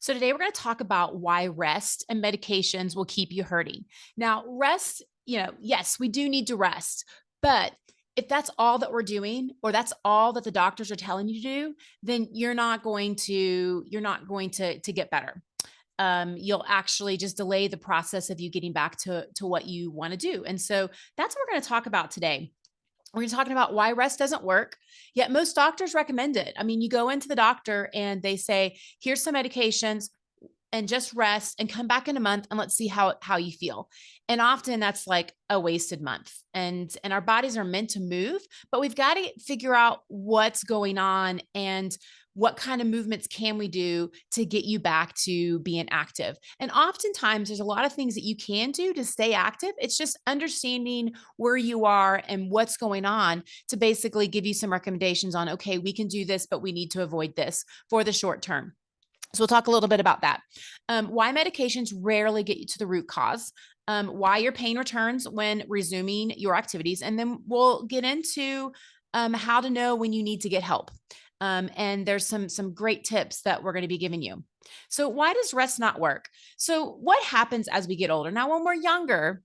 So, today we're going to talk about why rest and medications will keep you hurting. Now, rest, yes, we do need to rest, but if that's all that we're doing or that's all that the doctors are telling you to do, then you're not going to get better. You'll actually just delay the process of you getting back to what you want to do. And so that's what we're going to talk about today. We're going to talking about why rest doesn't work, yet most doctors recommend it. I mean, you go into the doctor and they say, here's some medications and just rest and come back in a month and let's see how you feel. And often that's like a wasted month. And our bodies are meant to move, but we've got to figure out what's going on and what kind of movements can we do to get you back to being active. And oftentimes there's a lot of things that you can do to stay active. It's just understanding where you are and what's going on to basically give you some recommendations on, okay, we can do this, but we need to avoid this for the short term. So we'll talk a little bit about that. Why medications rarely get you to the root cause, why your pain returns when resuming your activities, and then we'll get into how to know when you need to get help. And there's some great tips that we're going to be giving you. So why does rest not work? So what happens as we get older? Now, when we're younger,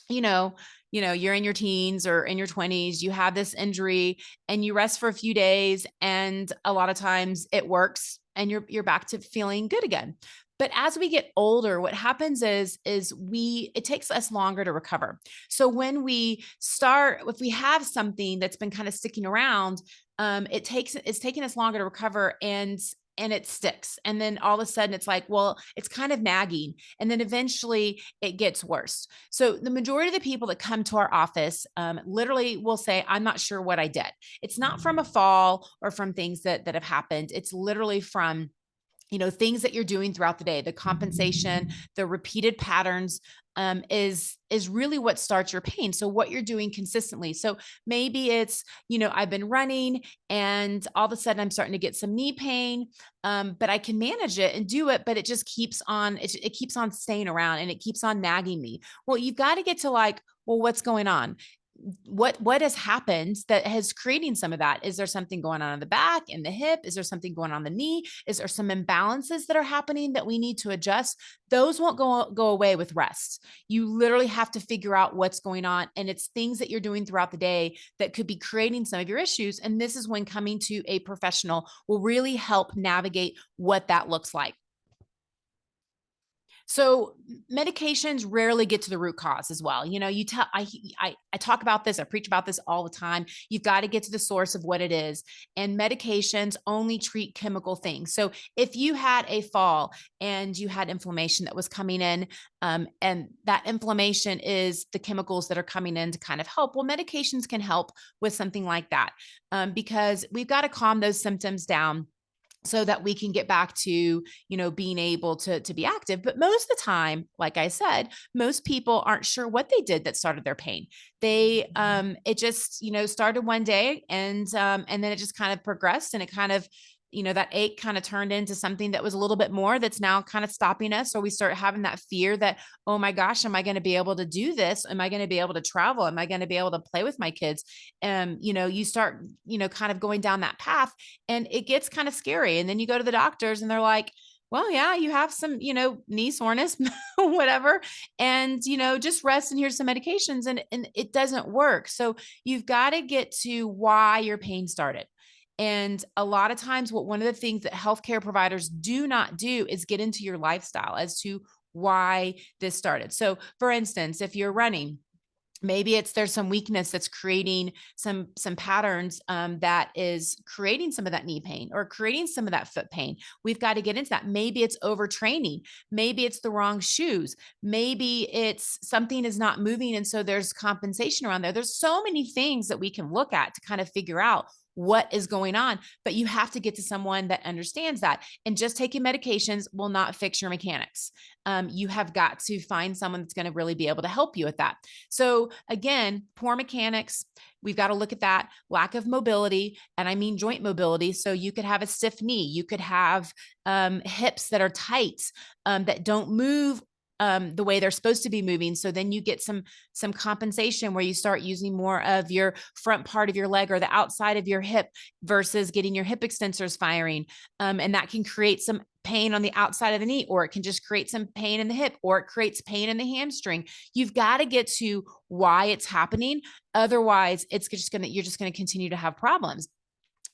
you know, you're in your teens or in your 20s, you have this injury and you rest for a few days and a lot of times it works and you're back to feeling good again. But as we get older, what happens is we it takes us longer to recover. So when we start, if we have something that's been kind of sticking around, it's taking us longer to recover and it sticks. And then all of a sudden it's like, well, it's kind of nagging. And then eventually it gets worse. So the majority of the people that come to our office literally will say, I'm not sure what I did. It's not from a fall or from things that have happened. It's literally from things that you're doing throughout the day. The compensation, the repeated patterns, is really what starts your pain. So what you're doing consistently. So maybe it's, I've been running and all of a sudden I'm starting to get some knee pain, but I can manage it and do it, but it just keeps on, it keeps on staying around and it keeps on nagging me. Well, you've got to get to like, well, what's going on? What has happened that has creating some of that? Is there something going on in the back, in the hip? Is there something going on the knee? Is there some imbalances that are happening that we need to adjust? Those won't go away with rest. You literally have to figure out what's going on, and it's things that you're doing throughout the day that could be creating some of your issues. And this is when coming to a professional will really help navigate what that looks like. So medications rarely get to the root cause as well. You tell I talk about this, I preach about this all the time. You've got to get to the source of what it is. And medications only treat chemical things. So if you had a fall and you had inflammation that was coming in, and that inflammation is the chemicals that are coming in to kind of help. Well, medications can help with something like that, because we've got to calm those symptoms down so that we can get back to being able to be active. But most of the time, like I said, most people aren't sure what they did that started their pain. They it just started one day, and then it just kind of progressed, and it kind of that ache kind of turned into something that was a little bit more that's now kind of stopping us. So we start having that fear that, oh my gosh, am I going to be able to do this? Am I going to be able to travel? Am I going to be able to play with my kids? You start kind of going down that path, and it gets kind of scary. And then you go to the doctors and they're like, well, yeah, you have some, knee soreness, whatever. And, just rest and here's some medications, and it doesn't work. So you've got to get to why your pain started. And a lot of times, one of the things that healthcare providers do not do is get into your lifestyle as to why this started. So, for instance, if you're running, maybe there's some weakness that's creating some patterns, that is creating some of that knee pain or creating some of that foot pain. We've got to get into that. Maybe it's overtraining. Maybe it's the wrong shoes. Maybe it's something is not moving, and so there's compensation around there. There's so many things that we can look at to kind of figure out what is going on, but you have to get to someone that understands that. And just taking medications will not fix your mechanics. You have got to find someone that's going to really be able to help you with that. So again, poor mechanics, we've got to look at that. Lack of mobility, and I mean joint mobility. So you could have a stiff knee, you could have hips that are tight, that don't move the way they're supposed to be moving. So then you get some compensation where you start using more of your front part of your leg or the outside of your hip versus getting your hip extensors firing. And that can create some pain on the outside of the knee, or it can just create some pain in the hip, or it creates pain in the hamstring. You've got to get to why it's happening. Otherwise, you're just going to continue to have problems.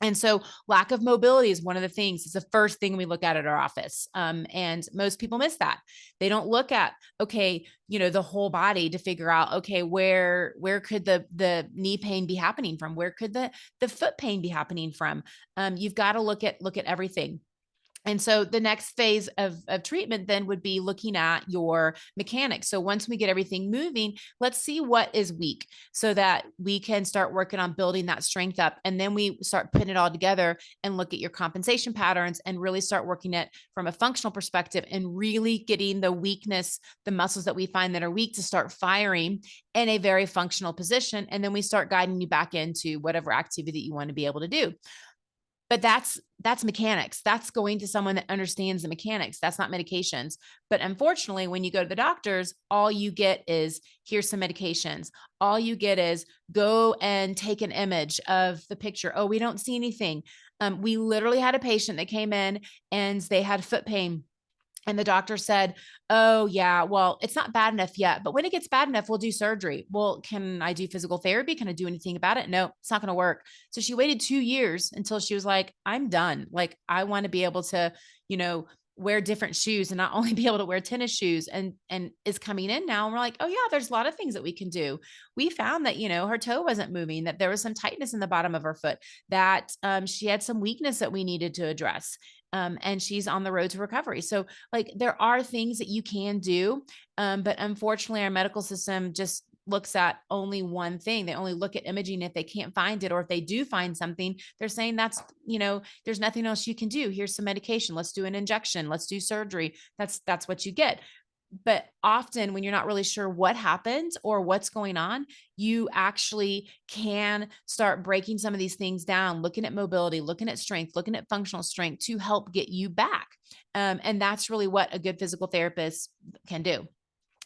And so lack of mobility is one of the things. It's the first thing we look at our office. And most people miss that. They don't look at, okay, the whole body to figure out, okay, where could the knee pain be happening from? Where could the foot pain be happening from? You've got to look at everything. And so the next phase of treatment then would be looking at your mechanics. So once we get everything moving, let's see what is weak so that we can start working on building that strength up. And then we start putting it all together and look at your compensation patterns and really start working it from a functional perspective and really getting the weakness, the muscles that we find that are weak to start firing in a very functional position. And then we start guiding you back into whatever activity that you want to be able to do. But that's mechanics. That's going to someone that understands the mechanics. That's not medications. But unfortunately, when you go to the doctors, all you get is, here's some medications. All you get is, go and take an image of the picture. Oh, we don't see anything. We literally had a patient that came in and they had foot pain. And the doctor said, oh, yeah, well, it's not bad enough yet, but when it gets bad enough, we'll do surgery. Well, can I do physical therapy? Can I do anything about it? No, it's not going to work. So she waited 2 years until she was like, I'm done. Like, I want to be able to, wear different shoes and not only be able to wear tennis shoes, and is coming in now. And we're like, oh yeah, there's a lot of things that we can do. We found that, her toe wasn't moving, that there was some tightness in the bottom of her foot, that she had some weakness that we needed to address. And she's on the road to recovery. So like, there are things that you can do. But unfortunately, our medical system just looks at only one thing. They only look at imaging. If they can't find it, or if they do find something, they're saying there's nothing else you can do. Here's some medication. Let's do an injection. Let's do surgery. That's what you get. But often when you're not really sure what happened or what's going on, you actually can start breaking some of these things down, looking at mobility, looking at strength, looking at functional strength to help get you back. And that's really what a good physical therapist can do.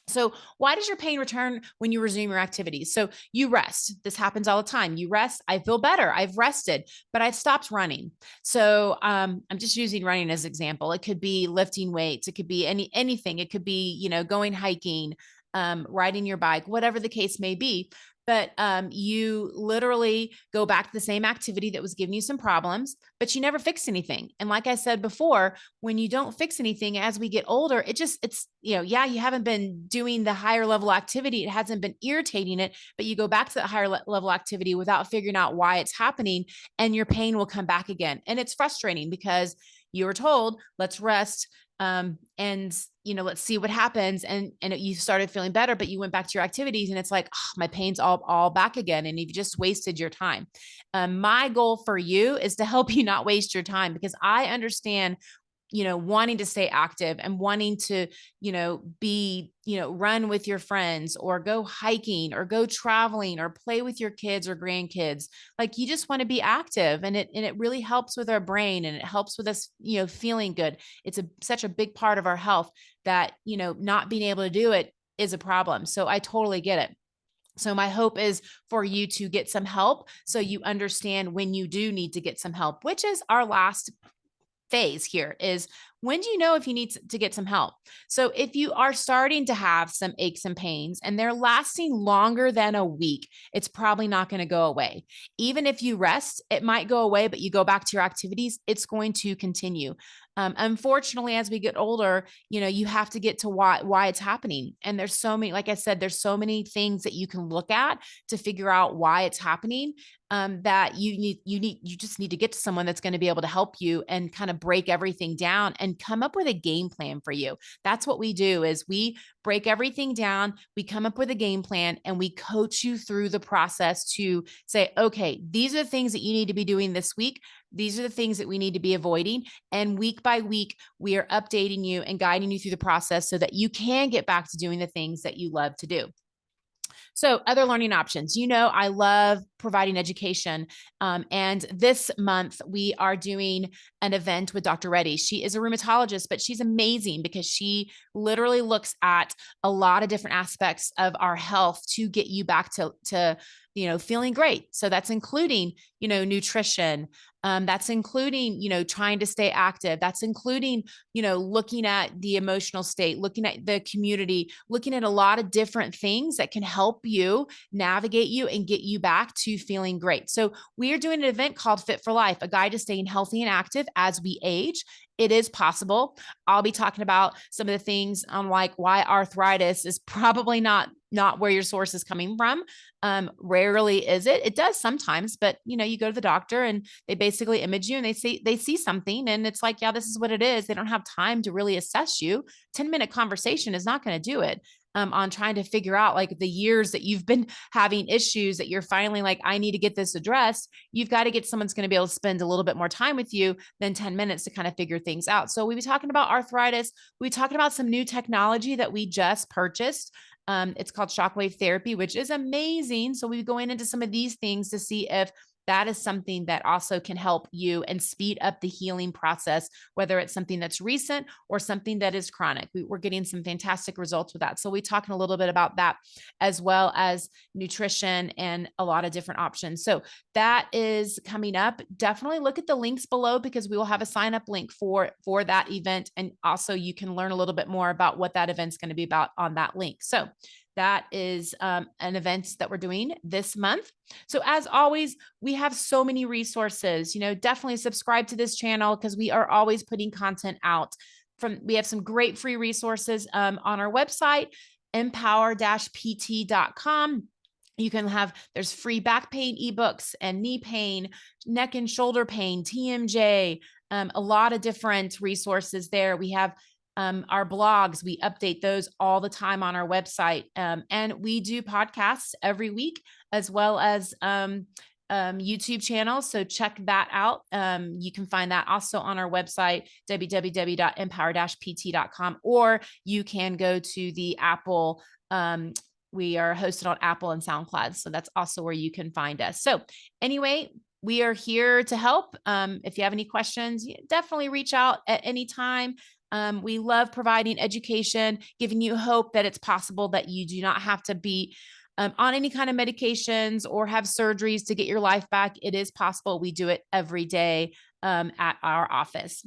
So why does your pain return when you resume your activities? So you rest. This happens all the time. You rest. I feel better. I've rested, but I've stopped running. So I'm just using running as an example. It could be lifting weights. It could be anything. It could be, going hiking, riding your bike, whatever the case may be. But you literally go back to the same activity that was giving you some problems, but you never fixed anything. And like I said before, when you don't fix anything as we get older, you haven't been doing the higher level activity. It hasn't been irritating it, but you go back to that higher level activity without figuring out why it's happening, and your pain will come back again. And it's frustrating because you were told, let's rest. And let's see what happens. And you started feeling better, but you went back to your activities and it's like, oh, my pain's all back again. And you've just wasted your time. My goal for you is to help you not waste your time, because I understand wanting to stay active and wanting to, run with your friends, or go hiking, or go traveling, or play with your kids or grandkids. Like, you just want to be active, and it really helps with our brain, and it helps with us, feeling good. It's such a big part of our health that, not being able to do it is a problem. So I totally get it. So my hope is for you to get some help, so you understand when you do need to get some help, which is our last phase here, is, when do you know if you need to get some help? So if you are starting to have some aches and pains and they're lasting longer than a week, it's probably not going to go away. Even if you rest, it might go away, but you go back to your activities, it's going to continue. Unfortunately, as we get older, you have to get to why it's happening. And there's so many, like I said, there's so many things that you can look at to figure out why it's happening. That you just need to get to someone that's going to be able to help you and kind of break everything down and come up with a game plan for you. That's what we do, is we break everything down. We come up with a game plan and we coach you through the process to say, okay, these are the things that you need to be doing this week. These are the things that we need to be avoiding. And week by week, we are updating you and guiding you through the process so that you can get back to doing the things that you love to do. So other learning options, I love providing education. And this month we are doing an event with Dr. Reddy. She is a rheumatologist, but she's amazing because she literally looks at a lot of different aspects of our health to get you back to feeling great. So that's including, nutrition. That's including, trying to stay active. That's including, looking at the emotional state, looking at the community, looking at a lot of different things that can help you navigate you and get you back to feeling great. So we are doing an event called Fit for Life, a guide to staying healthy and active as we age. It is possible. I'll be talking about some of the things on like why arthritis is probably not where your source is coming from. Rarely is it. It does sometimes, but you go to the doctor and they basically image you and they see something and it's like, yeah, this is what it is. They don't have time to really assess you. 10-minute conversation is not going to do it. On trying to figure out like the years that you've been having issues that you're finally like, I need to get this addressed. You've got to get someone's going to be able to spend a little bit more time with you than 10 minutes to kind of figure things out. So we'll be talking about arthritis. We'll be talking about some new technology that we just purchased. It's called shockwave therapy, which is amazing. So we'll be going into some of these things to see if that is something that also can help you and speed up the healing process, whether it's something that's recent or something that is chronic. We're getting some fantastic results with that. So we're talking a little bit about that, as well as nutrition and a lot of different options. So that is coming up. Definitely look at the links below because we will have a sign up link for that event. And also you can learn a little bit more about what that event's going to be about on that link. So that is an event that we're doing this month. So as always, we have so many resources, definitely subscribe to this channel because we are always putting content out. We have some great free resources on our website, empower-pt.com. There's free back pain ebooks and knee pain, neck and shoulder pain, TMJ, a lot of different resources there. We have our blogs, we update those all the time on our website. And we do podcasts every week, as well as YouTube channels. So check that out. You can find that also on our website, www.empower-pt.com, or you can go to the Apple. We are hosted on Apple and SoundCloud. So that's also where you can find us. So anyway, we are here to help. If you have any questions, definitely reach out at any time. We love providing education, giving you hope that it's possible that you do not have to be on any kind of medications or have surgeries to get your life back. It is possible. We do it every day at our office.